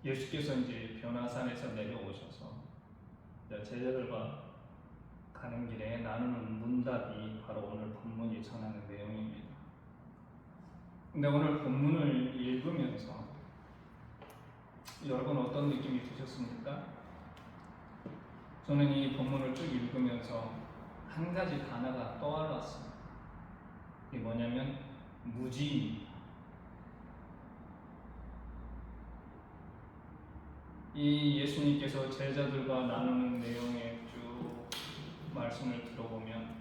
예수께서 이제 변화산에서 내려오셔서 이제 제자들과 가는 길에 나누는 문답이 바로 오늘 본문이 전하는 내용입니다. 근데 오늘 본문을 읽으면서 여러분 어떤 느낌이 드셨습니까? 저는 이 본문을 쭉 읽으면서 한 가지 단어가 떠올랐습니다. 이게 뭐냐면 무지입니다. 이 예수님께서 제자들과 나누는 내용의 쭉 말씀을 들어보면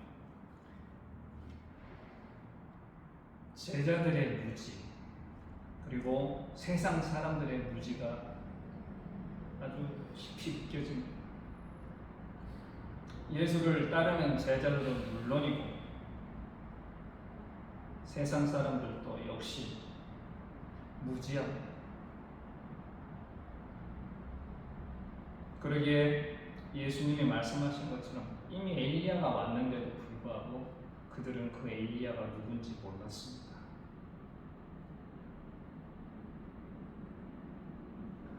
제자들의 무지 그리고 세상 사람들의 무지가 아주 깊이 느껴집니다. 예수를 따르는 제자들은 물론이고 세상 사람들도 역시 무지합니다. 그러기에 예수님이 말씀하신 것처럼 이미 엘리야가 왔는데도 불구하고 그들은 그 엘리야가 누군지 몰랐습니다.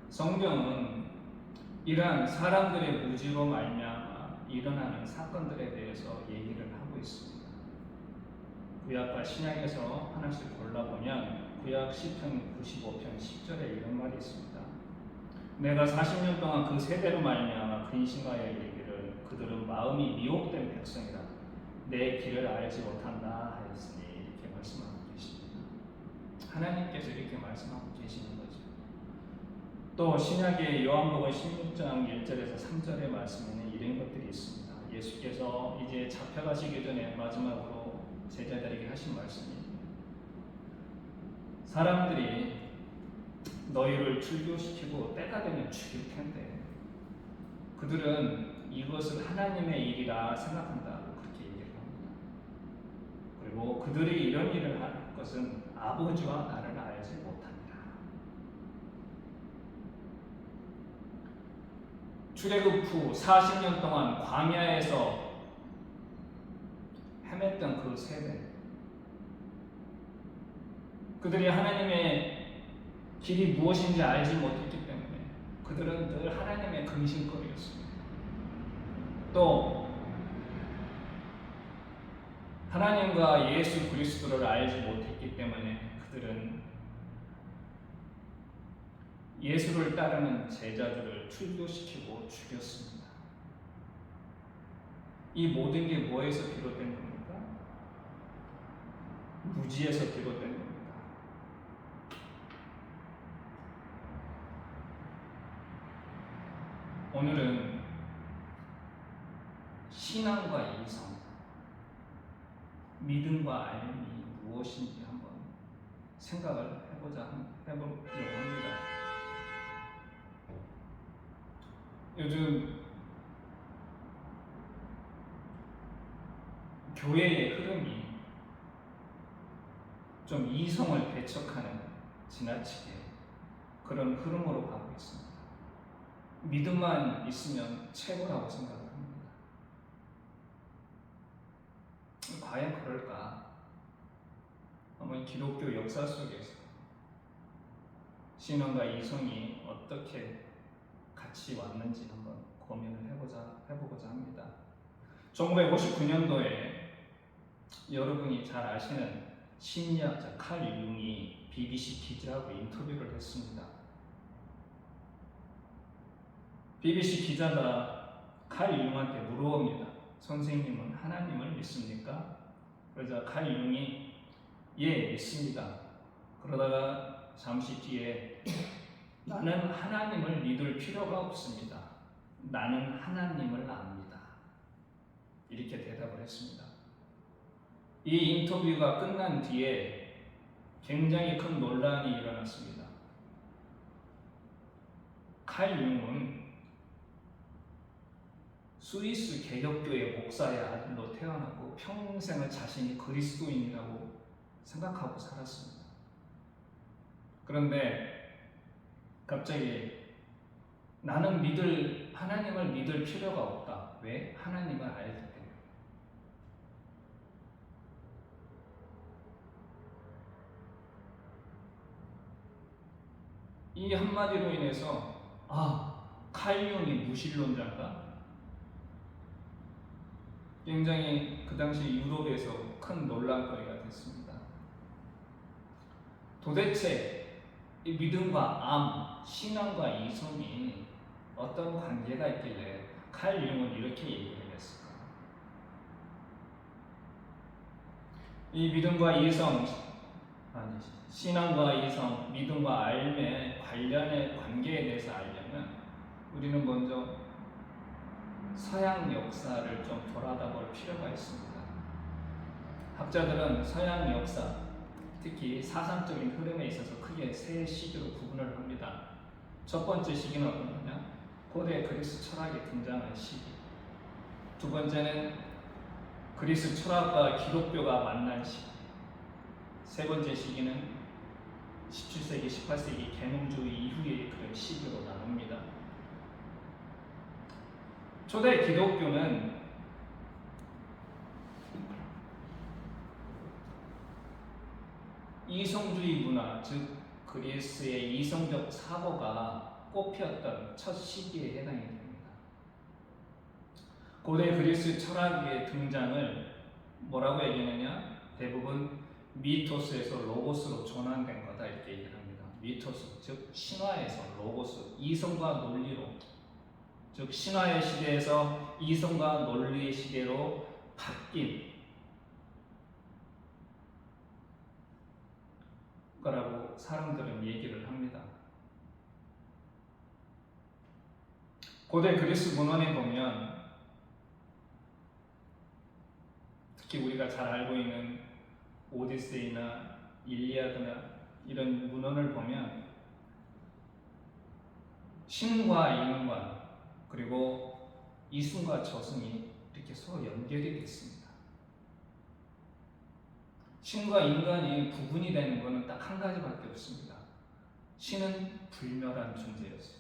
성경은 이러한 사람들의 무지로 말미암아 일어나는 사건들에 대해서 얘기를 하고 있습니다. 구약과 신약에서 하나씩 골라보면 구약 시편 95편 10절에 이런 말이 있습니다. 내가 40년 동안 그 세대로 말미암아 근심하여 이르기를 그들은 마음이 미혹된 백성이라 내 길을 알지 못한다 하였으니 이렇게 말씀하고 계십니다. 하나님께서 이렇게 말씀하고 계시는 거죠. 또 신약의 요한복음 16장 1절에서 3절의 말씀에는 이런 것들이 있습니다. 예수께서 이제 잡혀가시기 전에 마지막으로 제자들에게 하신 말씀이 사람들이 너희를 출교시키고 때가 되면 죽일 텐데 그들은 이것을 하나님의 일이라 생각한다고 그렇게 얘기를 합니다. 그리고 그들이 이런 일을 할 것은 아버지와 나를 알지 못합니다. 출애굽 후 40년 동안 광야에서 헤맸던 그 세대, 그들이 하나님의 길이 무엇인지 알지 못했기 때문에 그들은 늘 하나님의 근심거리였습니다. 또 하나님과 예수 그리스도를 알지 못했기 때문에 그들은 예수를 따르는 제자들을 출교시키고 죽였습니다. 이 모든 게 뭐에서 비롯된 겁니까? 무지에서 비롯된 겁니다. 오늘은 신앙과 이성, 믿음과 알미 무엇인지 한번 생각을 해보려고 합니다. 요즘 교회의 흐름이 좀 이성을 배척하는 지나치게 그런 흐름으로 가고 있습니다. 믿음만 있으면 최고라고 생각을 합니다. 과연 그럴까? 한번 기독교 역사 속에서 신앙과 이성이 어떻게 같이 왔는지 한번 고민을 해보고자 합니다. 1959년도에 여러분이 잘 아시는 심리학자 칼 융이 BBC 기자하고 인터뷰를 했습니다. BBC 기자가 칼 융한테 물어봅니다. 선생님은 하나님을 믿습니까? 그러자 칼 융이 예, 믿습니다. 그러다가 잠시 뒤에 나는 하나님을 믿을 필요가 없습니다. 나는 하나님을 압니다. 이렇게 대답을 했습니다. 이 인터뷰가 끝난 뒤에 굉장히 큰 논란이 일어났습니다. 칼 융은 스위스 개혁교회 목사의 아들로 태어나고 평생을 자신이 그리스도인이라고 생각하고 살았습니다. 그런데 갑자기 나는 하나님을 믿을 필요가 없다. 왜? 하나님을 알기 때문에. 이 한마디로 인해서 칼 융이 무신론자인가? 굉장히 그 당시 유럽에서 큰 논란거리가 됐습니다. 도대체 이 믿음과 암, 신앙과 이성이 어떤 관계가 있길래 칼 융은 이렇게 얘기를 했을까? 이 믿음과 이성, 신앙과 이성, 믿음과 삶의 관련의 관계에 대해서 알려면 우리는 먼저 서양 역사를 좀 돌아다 볼 필요가 있습니다. 학자들은 서양 역사, 특히 사상적인 흐름에 있어서 크게 세 시기로 구분을 합니다. 첫 번째 시기는 어떤 거냐? 고대 그리스 철학이 등장한 시기. 두 번째는 그리스 철학과 기독교가 만난 시기. 세 번째 시기는 17세기, 18세기 계몽주의 이후의 그런 시기로 나눕니다. 초대 기독교는 이성주의 문화, 즉 그리스의 이성적 사고가 꽃피었던 첫 시기에 해당이 됩니다. 고대 그리스 철학의 등장을 뭐라고 얘기하느냐? 대부분 미토스에서 로고스로 전환된 거다 이렇게 얘기를 합니다. 미토스, 즉 신화에서 로고스, 이성과 논리로, 즉 신화의 시대에서 이성과 논리의 시대로 바뀐 거라고 사람들은 얘기를 합니다. 고대 그리스 문헌에 보면 특히 우리가 잘 알고 있는 오디세이나 일리아드나 이런 문헌을 보면 신과 인과 그리고 이승과 저승이 이렇게 서로 연결이 되어 있습니다. 신과 인간이 구분이 되는 것은 딱 한 가지밖에 없습니다. 신은 불멸한 존재였어요.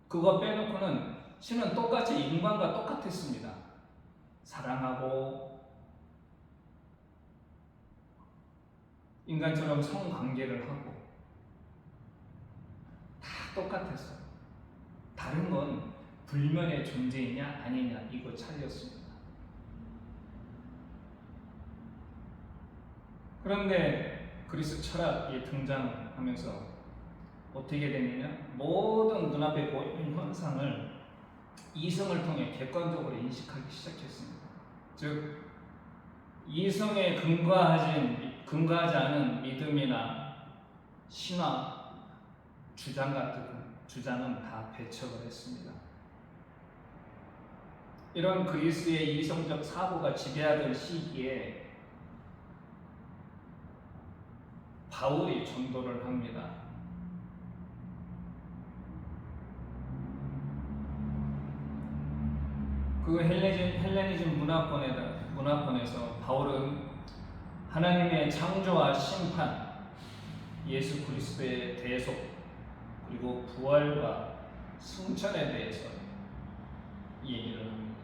그거 빼놓고는 신은 똑같이 인간과 똑같았습니다. 사랑하고 인간처럼 성관계를 하고 다 똑같았어요. 다른 건 불면의 존재이냐 아니냐 이거 차이였습니다. 그런데 그리스 철학이 등장하면서 어떻게 됐느냐? 모든 눈앞에 보이는 현상을 이성을 통해 객관적으로 인식하기 시작했습니다. 즉 이성에 근거하지 않은 믿음이나 신화, 주장 같은 주장은 다 배척을 했습니다. 이런 그리스의 이성적 사고가 지배하던 시기에 바울이 전도를 합니다. 그 헬레니즘 문화권에서 바울은 하나님의 창조와 심판, 예수 그리스도의 대속, 그리고 부활과 승천에 대해서 얘기를 합니다.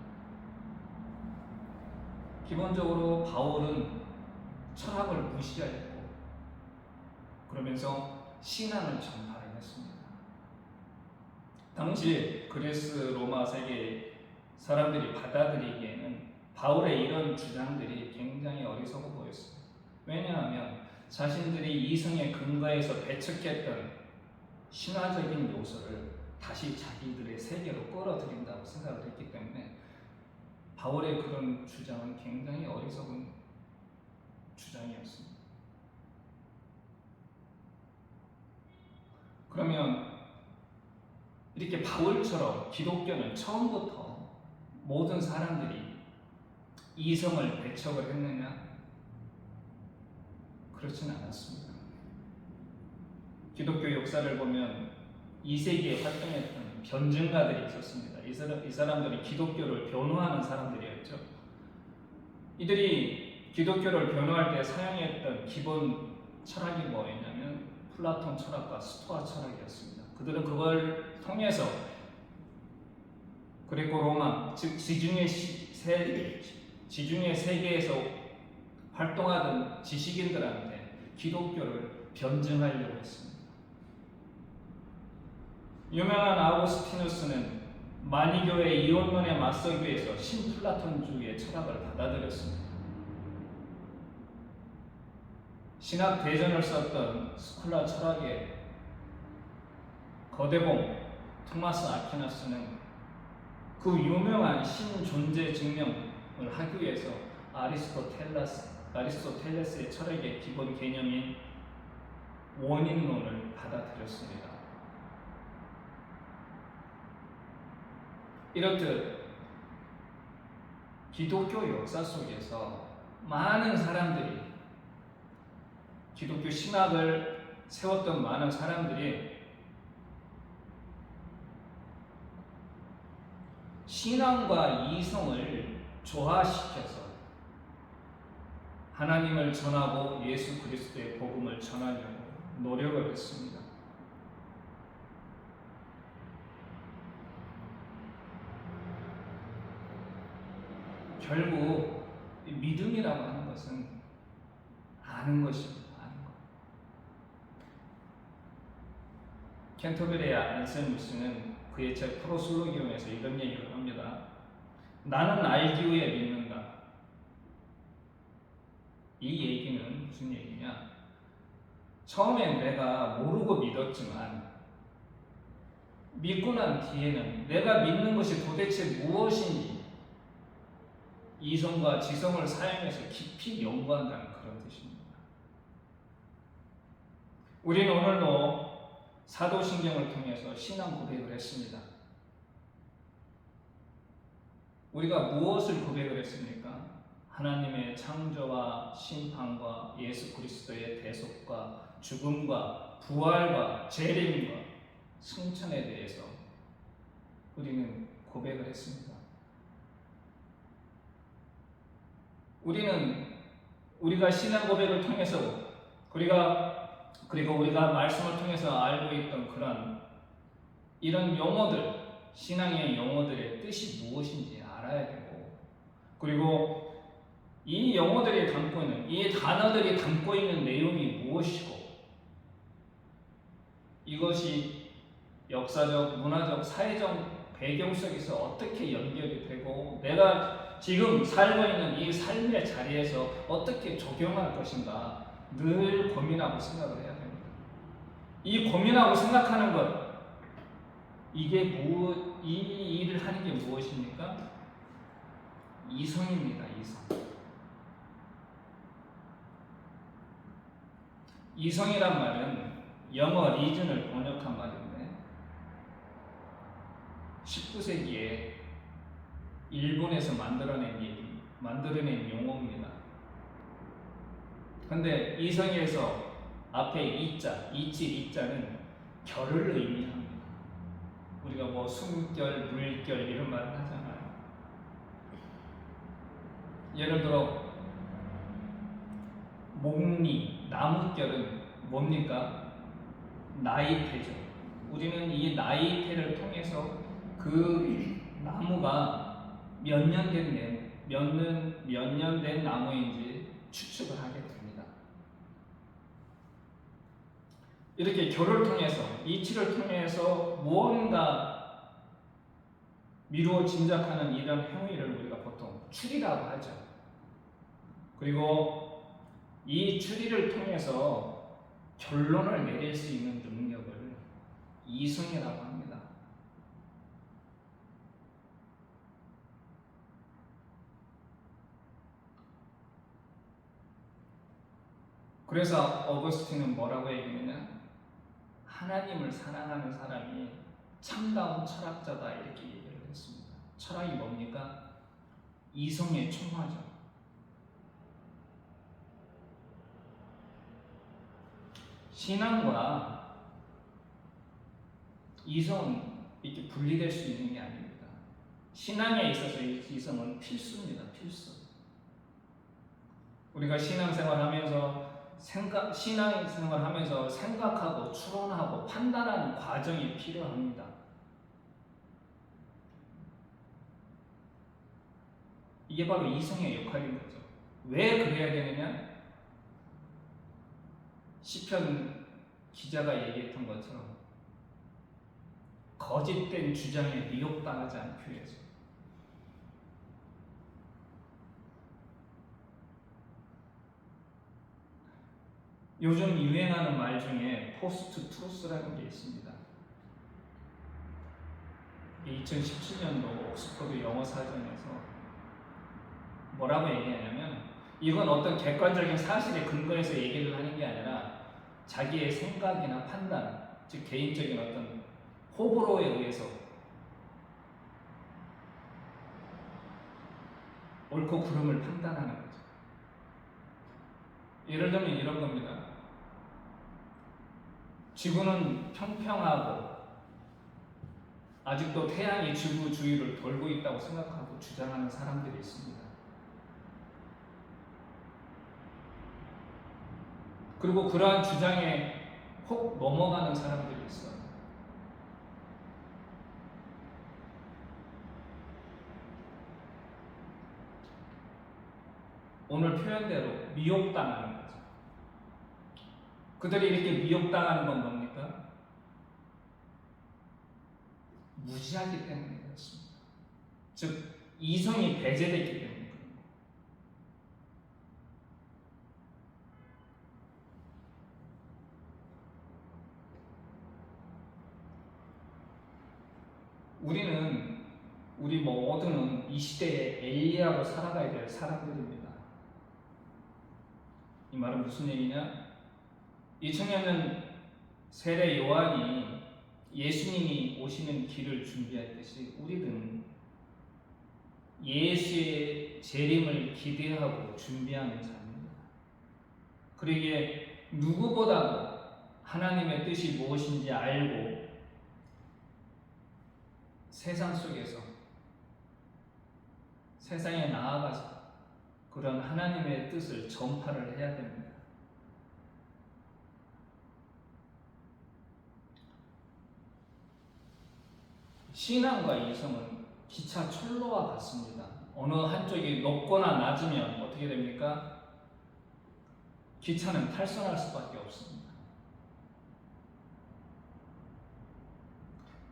기본적으로 바울은 철학을 무시했고 그러면서 신앙을 전파를 했습니다. 당시 그리스 로마 세계 사람들이 받아들이기에는 바울의 이런 주장들이 굉장히 어리석어 보였습니다. 왜냐하면 자신들이 이성의 근거에서 배척했던 신화적인 요소를 다시 자기들의 세계로 끌어들인다고 생각을 했기 때문에 바울의 그런 주장은 굉장히 어리석은 주장이었습니다. 그러면 이렇게 바울처럼 기독교는 처음부터 모든 사람들이 이성을 배척을 했느냐? 그렇지는 않았습니다. 기독교 역사를 보면 2세기에 활동했던 변증가들이 있었습니다. 이 사람들이 기독교를 변호하는 사람들이었죠. 이들이 기독교를 변호할 때 사용했던 기본 철학이 뭐였냐면 플라톤 철학과 스토아 철학이었습니다. 그들은 그걸 통해서 그리고 로마, 즉 지중해 세계에서 활동하던 지식인들한테 기독교를 변증하려고 했습니다. 유명한 아우구스티누스는 마니교의 이원론에 맞서기 위해서 신플라톤주의의 철학을 받아들였습니다. 신학 대전을 썼던 스콜라 철학의 거대봉 토마스 아퀴나스는 그 유명한 신존재 증명을 하기 위해서 아리스토텔레스의 철학의 기본 개념인 원인론을 받아들였습니다. 이렇듯 기독교 역사 속에서 많은 사람들이, 기독교 신학을 세웠던 많은 사람들이 신앙과 이성을 조화시켜서 하나님을 전하고 예수 그리스도의 복음을 전하려고 노력을 했습니다. 결국 믿음이라고 하는 것은 아는 것입니다. 아는 것. 캔터베리의 안셀무스는 그의 책 프로솔로기움에서 이런 얘기를 합니다. 나는 알기 위해 믿는다. 이 얘기는 무슨 얘기냐? 처음엔 내가 모르고 믿었지만 믿고 난 뒤에는 내가 믿는 것이 도대체 무엇인지 이성과 지성을 사용해서 깊이 연구한다는 그런 뜻입니다. 우리는 오늘도 사도신경을 통해서 신앙 고백을 했습니다. 우리가 무엇을 고백을 했습니까? 하나님의 창조와 심판과 예수 그리스도의 대속과 죽음과 부활과 재림과 승천에 대해서 우리는 고백을 했습니다. 우리가 신앙 고백을 통해서 그리고 우리가 말씀을 통해서 알고 있던 이런 용어들, 신앙의 용어들의 뜻이 무엇인지 알아야 되고, 그리고 이 용어들이 담고 있는, 이 단어들이 담고 있는 내용이 무엇이고, 이것이 역사적, 문화적, 사회적 배경 속에서 어떻게 연결이 되고, 내가 지금 살고 있는 이 삶의 자리에서 어떻게 적용할 것인가 늘 고민하고 생각을 해야 됩니다. 이 고민하고 생각하는 것, 이 일을 하는 게 무엇입니까? 이성입니다. 이성이란 말은 영어 리즌을 번역한 말인데 19세기에 일본에서 만들어낸 용어입니다. 근데 이성에서 앞에 이자, 이자는 결을 의미합니다. 우리가 뭐 숨결, 물결 이런 말을 하잖아요. 예를 들어 목리, 나무결은 뭡니까? 나이테죠. 우리는 이 나이테를 통해서 그 나무가 몇 년 된 나무인지 추측을 하게 됩니다. 이렇게 결을 통해서, 이치를 통해서 무언가 미루어 짐작하는 이런 행위를 우리가 보통 추리라고 하죠. 그리고 이 추리를 통해서 결론을 내릴 수 있는 능력을 이성이라고 합니다. 그래서 어거스틴은 뭐라고 얘기했느냐? 하나님을 사랑하는 사람이 참다운 철학자다 이렇게 얘기를 했습니다. 철학이 뭡니까? 이성의 총화죠. 신앙과 이성은 이렇게 분리될 수 있는 게 아닙니다. 신앙에 있어서 이성은 필수입니다. 필수. 우리가 신앙생활하면서 생각하고 추론하고 판단하는 과정이 필요합니다. 이게 바로 이성의 역할인 거죠. 왜 그래야 되느냐? 시편 기자가 얘기했던 것처럼 거짓된 주장에 미혹당하지 않기 위해서. 요즘 유행하는 말 중에 포스트 트루스라는 게 있습니다. 2017년도 옥스퍼드 영어사전에서 뭐라고 얘기하냐면, 이건 어떤 객관적인 사실에 근거해서 얘기를 하는 게 아니라 자기의 생각이나 판단, 즉 개인적인 어떤 호불호에 의해서 옳고 그름을 판단하는 거죠. 예를 들면 이런 겁니다. 지구는 평평하고 아직도 태양이 지구 주위를 돌고 있다고 생각하고 주장하는 사람들이 있습니다. 그리고 그러한 주장에 혹 넘어가는 사람들이 있어요. 오늘 표현대로 미혹당하는 거죠. 그들이 이렇게 미혹당하는 건 뭡니까? 무지하기 때문에 그렇습니다. 즉 이성이 배제됐기 때문에. 우리 모두는 이 시대에 엘리야로 살아가야 될 사람들입니다. 이 말은 무슨 얘기냐? 2000년 전 세례 요한이 예수님이 오시는 길을 준비했듯이 우리는 예수의 재림을 기대하고 준비하는 자입니다. 그러기에 누구보다도 하나님의 뜻이 무엇인지 알고 세상 속에서 세상에 나아가서 그런 하나님의 뜻을 전파를 해야 됩니다. 신앙과 이성은 기차 철로와 같습니다. 어느 한쪽이 높거나 낮으면 어떻게 됩니까? 기차는 탈선할 수밖에 없습니다.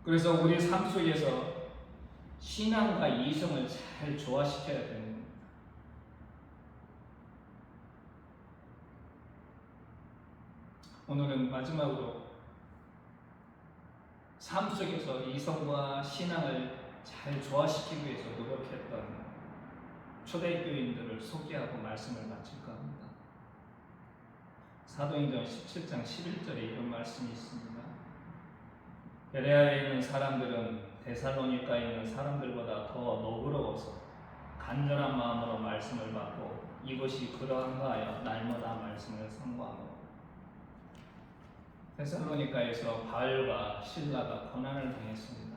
그래서 우리 삶 속에서 신앙과 이성을 잘 조화시켜야 됩니다. 오늘은 마지막으로 삶 속에서 이성과 신앙을 잘 조화시키기 위해서 노력했던 초대교인들을 소개하고 말씀을 마칠까 합니다. 사도행전 17장 11절에 이런 말씀이 있습니다. 베레아에 있는 사람들은 데살로니가에 있는 사람들보다 더 너그러워서 간절한 마음으로 말씀을 받고 이것이 그러한가 하여 날마다 말씀을 상고하고. 데살로니가에서 바울과 실라가 고난을 당했습니다.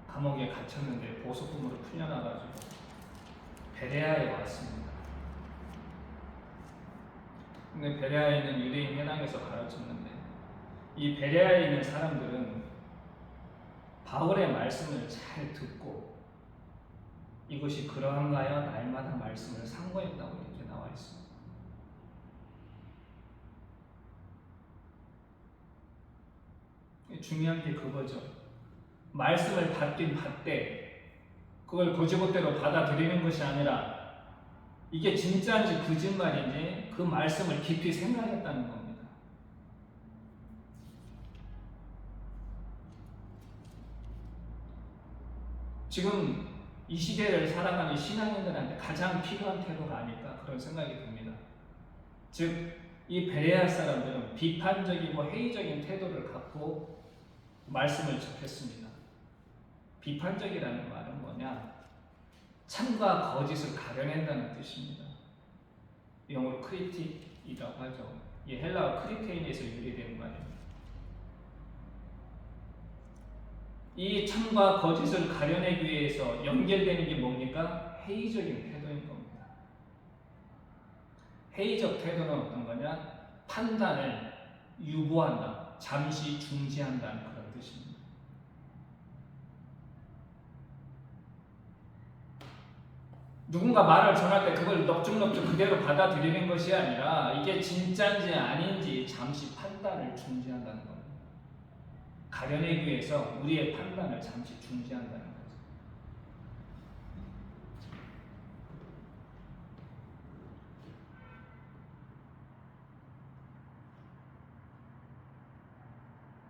감옥에 갇혔는데 보석금으로 풀려나가지고 베레아에 왔습니다. 근데 베레아에 있는 유대인 회당에서 가르쳤는데 이 베레아에 있는 사람들은 바울의 말씀을 잘 듣고 이것이 그러한가요? 날마다 말씀을 상고했다고 이렇게 나와 있습니다. 중요한 게 그거죠. 말씀을 받긴 받되 그걸 거지못대로 받아들이는 것이 아니라 이게 진짜인지 거짓말인지 그 말씀을 깊이 생각했다는 겁니다. 지금 이 시대를 살아가는 신앙인들한테 가장 필요한 태도가 아닐까 그런 생각이 듭니다. 즉, 이 베레아 사람들은 비판적이고 회의적인 태도를 갖고 말씀을 접했습니다. 비판적이라는 말은 뭐냐? 참과 거짓을 가려낸다는 뜻입니다. 영어로 크리틱이라고 하죠. 이 헬라어 크리테인에서 유래되는 말입니다. 이 참과 거짓을 가려내기 위해서 연결되는 게 뭡니까? 회의적인 태도인 겁니다. 회의적 태도는 어떤 거냐? 판단을 유보한다, 잠시 중지한다는 그런 뜻입니다. 누군가 말을 전할 때 그걸 넙죽넙죽 그대로 받아들이는 것이 아니라 이게 진짜인지 아닌지 잠시 판단을 중지한다는 겁니다. 가려내기 위해서 우리의 판단을 잠시 중지한다는 거죠.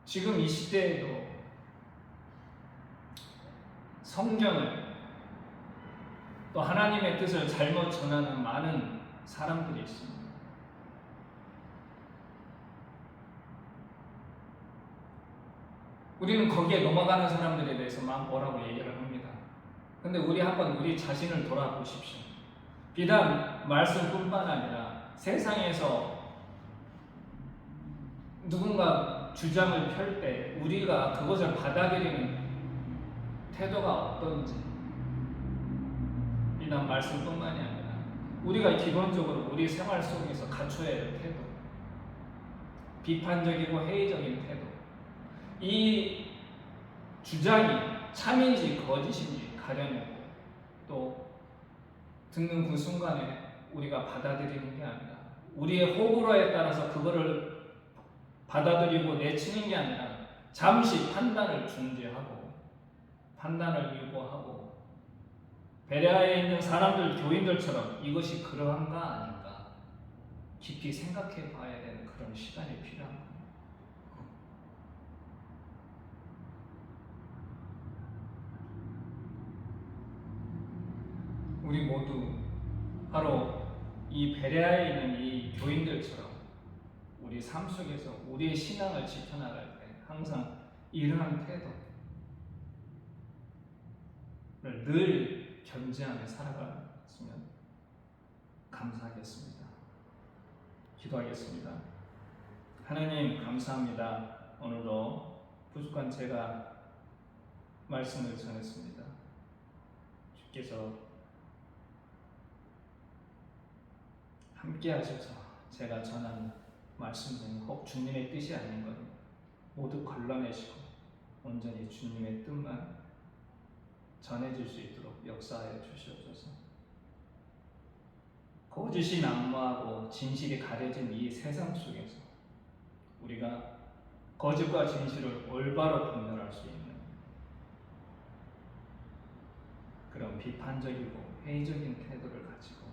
지금 이 시대에도 성경을 또 하나님의 뜻을 잘못 전하는 많은 사람들이 있습니다. 우리는 거기에 넘어가는 사람들에 대해서 막 뭐라고 얘기를 합니다. 근데 우리 한번 우리 자신을 돌아보십시오. 비단 말씀뿐만 아니라 세상에서 누군가 주장을 펼 때 우리가 그것을 받아들이는 태도가 어떤지, 비단 말씀뿐만이 아니라 우리가 기본적으로 우리 생활 속에서 갖춰야 할 태도, 비판적이고 회의적인 태도, 이 주장이 참인지 거짓인지 가려내고 또 듣는 그 순간에 우리가 받아들이는 게 아니라 우리의 호불호에 따라서 그거를 받아들이고 내치는 게 아니라 잠시 판단을 중지하고 판단을 유보하고 베레아에 있는 사람들, 교인들처럼 이것이 그러한가 아닌가 깊이 생각해 봐야 되는 그런 시간이 필요합니다. 우리 모두 바로 이 베레아에 있는 이 교인들처럼 우리 삶 속에서 우리의 신앙을 지켜나갈 때 항상 이러한 태도를 늘 견지하며 살아갔으면 감사하겠습니다. 기도하겠습니다. 하나님 감사합니다. 오늘도 부족한 제가 말씀을 전했습니다. 주께서 함께 하셔서 제가 전한 말씀 중에 혹 주님의 뜻이 아닌 것 모두 걸러내시고 온전히 주님의 뜻만 전해질 수 있도록 역사하여 주시옵소서. 거짓이 난무하고 진실이 가려진 이 세상 속에서 우리가 거짓과 진실을 올바로 분별할 수 있는 그런 비판적이고 회의적인 태도를 가지고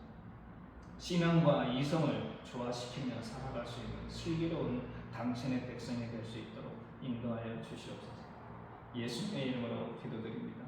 신앙과 이성을 조화시키며 살아갈 수 있는 슬기로운 당신의 백성이 될 수 있도록 인도하여 주시옵소서. 예수님의 이름으로 기도드립니다.